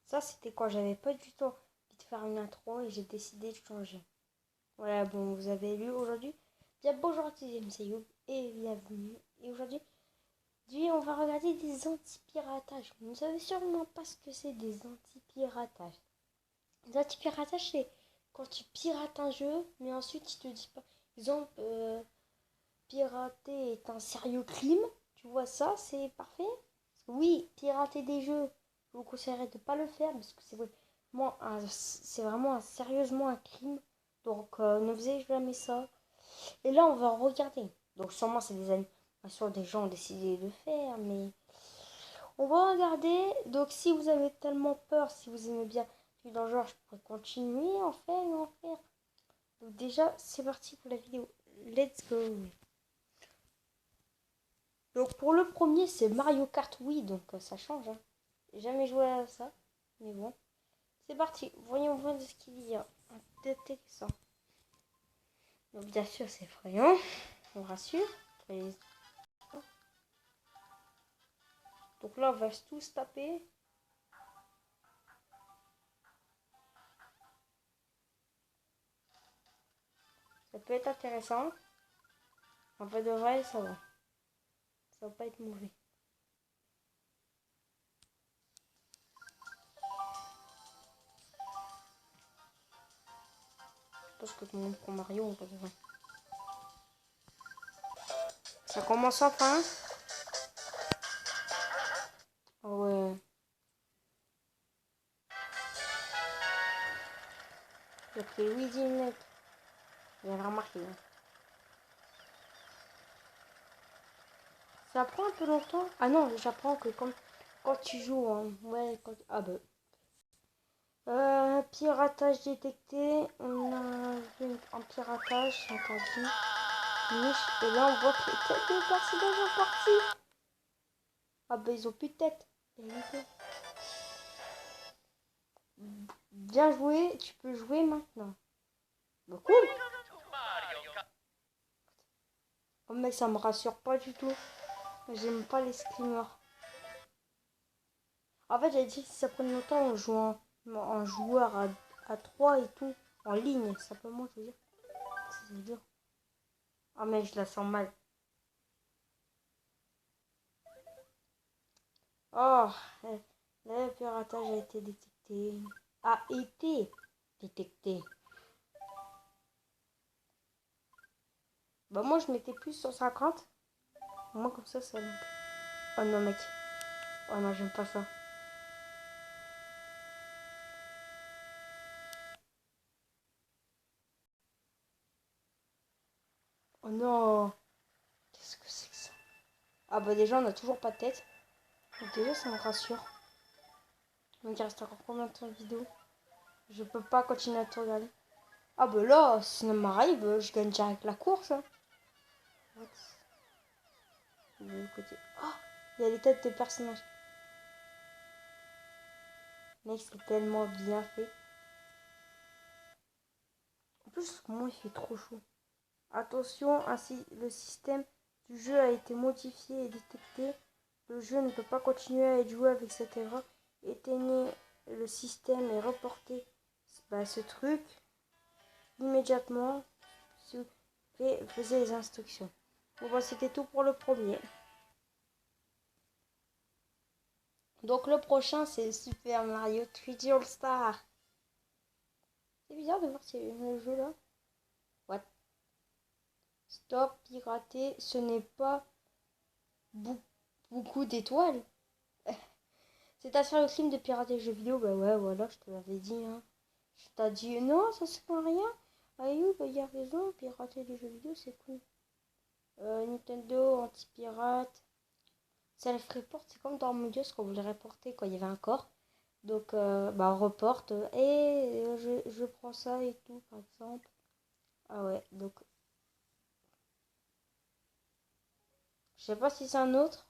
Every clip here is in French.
Ça, c'était quand j'avais pas du temps de faire une intro et j'ai décidé de changer. Voilà, bon, vous avez lu aujourd'hui. Bien, bonjour à tous, c'est Youb et bienvenue. Et aujourd'hui, on va regarder des anti-piratages. Vous ne savez sûrement pas ce que c'est des anti-piratages. Les anti-piratages, c'est quand tu pirates un jeu, mais ensuite il te dit pas. Par exemple, pirater est un sérieux crime. Tu vois ça, c'est parfait. Oui, pirater des jeux, je vous conseillerais de ne pas le faire parce que c'est vraiment sérieusement un crime. Donc ne faisez jamais ça. Et là, on va regarder. Donc sûrement, c'est des animations des gens ont décidé de faire, mais on va regarder. Donc si vous avez tellement peur, si vous aimez bien dans le genre, je pourrais continuer en faire. Donc déjà, c'est parti pour la vidéo. Let's go. Donc pour le premier, c'est Mario Kart Wii, donc ça change. Hein. J'ai jamais joué à ça, mais bon. C'est parti, voyons voir ce qu'il y a. Intéressant. Donc bien sûr, c'est effrayant, on rassure. Donc là, on va tous taper. Ça peut être intéressant. En fait, de vrai, ça va. Ça va pas être mauvais. Je pense que tout le monde prend Mario, en fait, de vrai. Ça commence enfin. Ah ouais. Il y a pris 8 minutes. Il y a remarqué. Hein. Ça prend un peu longtemps. Ah non, j'apprends que quand tu joues, hein. Ouais, quand... Ah bah. Piratage détecté. On a vu un piratage, c'est interdit. Niche. Et là, on voit que les têtes des personnages sont partis. Ah bah, ils ont plus de tête. Bien joué, tu peux jouer maintenant. Bah cool. Oh mec, ça me rassure pas du tout. J'aime pas les screamers. En fait, j'avais dit que si ça prenait longtemps, on joue en joueur à 3 et tout. En ligne, simplement, je veux dire. C'est dur. Ah mais je la sens mal. Oh, le piratage a été détecté. A été détecté. Bah moi, je mettais plus sur 50. Moi, comme ça... Oh non, mec. Oh non, j'aime pas ça. Oh non. Qu'est-ce que c'est que ça? Ah bah déjà, on a toujours pas de tête. Donc déjà, ça me rassure. Donc il reste encore combien de temps de vidéo? Je peux pas continuer à tout regarder. Ah bah là, si ça m'arrive, je gagne direct la course. Hein. De côté. Oh, il y a les têtes des personnages. Mec, c'est tellement bien fait. En plus, moi, il fait trop chaud. Attention, ainsi le système du jeu a été modifié et détecté. Le jeu ne peut pas continuer à être joué avec cette erreur. Éteignez le système et reportez ce truc immédiatement. Et faisait les instructions. Bon bah c'était tout pour le premier. Donc le prochain c'est Super Mario 3D All Star. C'est bizarre de voir ce jeu là. What? Stop, pirater, ce n'est pas beaucoup d'étoiles. C'est à faire le crime de pirater les jeux vidéo. Bah ouais voilà, je te l'avais dit. Hein. Je t'ai dit non, ça sert à rien. Ayou, bah il a raison, pirater les jeux vidéo c'est cool. Nintendo, anti-pirate. Self-report, c'est comme dans Among Us quand vous le reportez quand il y avait un corps. Donc, on reporte. Et je prends ça et tout, par exemple. Ah ouais, donc. Je sais pas si c'est un autre.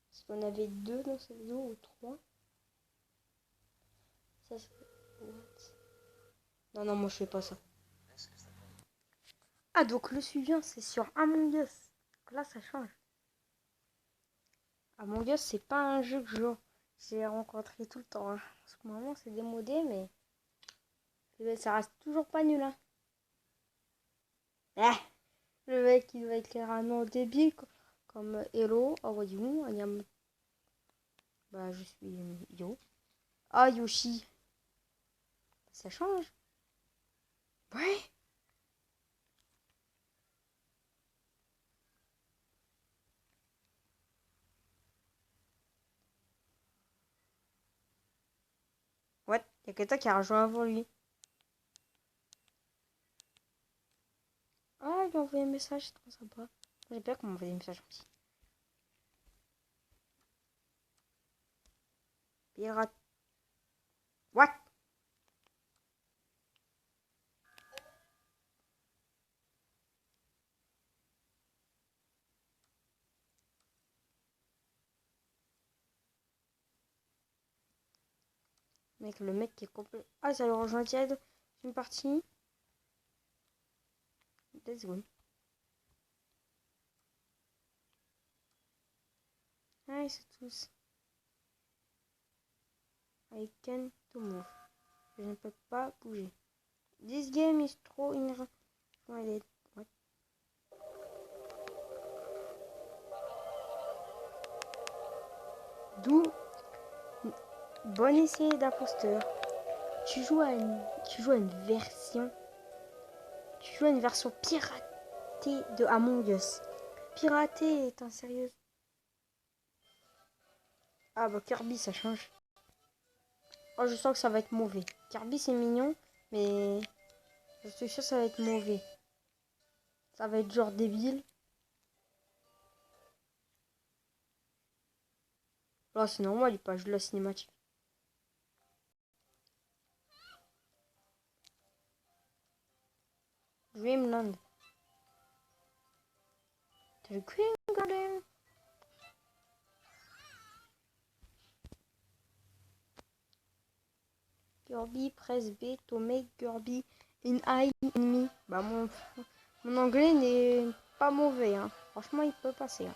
Parce qu'on avait deux dans cette vidéo ou trois. Ça, non, non, moi je fais pas ça. Ah, donc le suivant, c'est sur Among Us. Donc là, ça change. Among Us, c'est pas un jeu que je joue. j'ai rencontré tout le temps. Hein. En ce moment, c'est démodé, mais ça reste toujours pas nul. Hein. Eh, le mec, il doit être carrément débile, comme Hello, how are you? I am... Bah, je suis Yo. Ah, Yoshi. Ça change. Ouais. What? Il y a quelqu'un qui a rejoint avant lui. Ah, il a envoyé un message, c'est trop sympa. J'ai peur qu'on m'envoie des messages aussi. Pirate. What? Mec, le mec qui est complet. Ah, ça le rejoint direct. Une partie. Let's go. Ah, c'est tous. I can to move. Je ne peux pas bouger. This game is trop in... What? D'où bon essai d'imposteur. Tu joues à une version. Tu joues à une version piratée de Among Us. Piraté est un sérieux. Ah bah Kirby ça change. Oh je sens que ça va être mauvais. Kirby c'est mignon, mais je suis sûr que ça va être mauvais. Ça va être genre débile. Là c'est normal, il pas jouer la cinématique. Dreamland. The Green Garden. Kirby, press B to make Kirby in eye enemy. Bah mon anglais n'est pas mauvais. Hein. Franchement, il peut passer. Hein.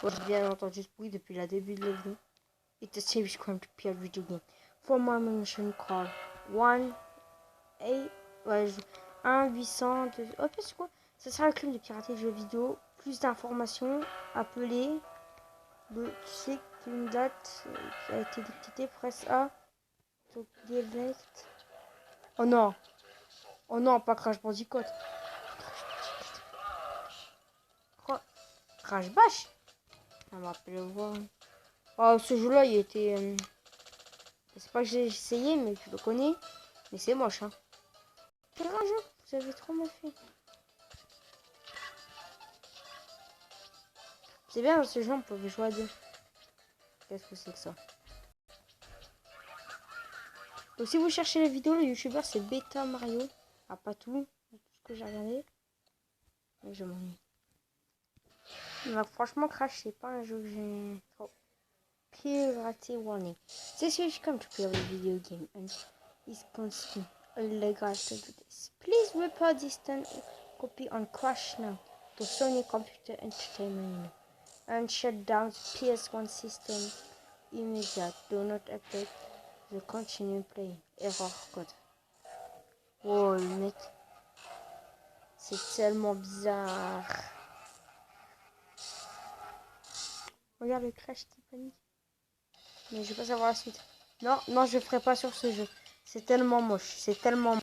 Moi, j'ai bien entendu ce bruit depuis le début de la vidéo. It's a serious crime to pirate video game. For my mission call 1-800... Oh, c'est quoi? Ça sera le crime de pirater des jeux vidéo. Plus d'informations. Appelez. Tu sais qu'une date qui a été dictée. Presse A. Oh non. Oh non, pas Crash Bandicoot. Crash Bash. On va appeler voir. Oh, ce jeu-là, il était... C'est pas que j'ai essayé, mais tu le connais. Mais c'est moche, hein. Quel jeu? Vous avez trop mal fait. C'est bien, dans ce jeu, on peut jouer à deux. Qu'est-ce que c'est que ça? Donc, si vous cherchez les vidéos, le youtubeur, c'est Beta Mario. Ah, pas tout. Tout ce que j'ai regardé. Mais je m'ennuie. Franchement, Crash, c'est pas un jeu que j'ai... Oh. Piracy warning. This is come to play a video game and is considered illegal to do this. Please report this copy on Crash now to Sony Computer Entertainment and shut down the PS1 system immediate. Do not update the continue play. Error code. Oh le mec, c'est tellement bizarre. Regarde le Crash qui panique. Mais je vais pas savoir la suite. Non, non, je ferai pas sur ce jeu. C'est tellement moche. C'est tellement...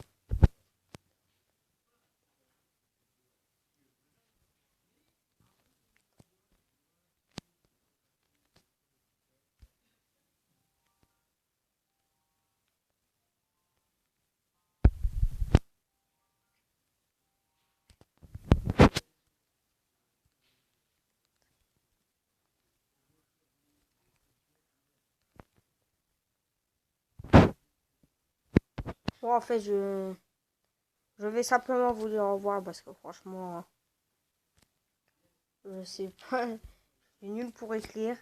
Bon, en fait, je vais simplement vous dire au revoir parce que franchement, je sais pas. Je suis nul pour écrire.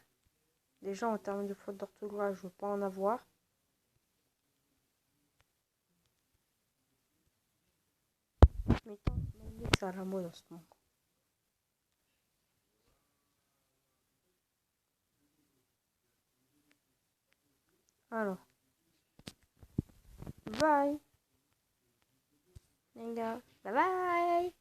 Déjà, en termes de faute d'orthographe, je veux pas en avoir. Mais tant que c'est à la mode en ce moment. Alors, bye. Les gars, bye bye.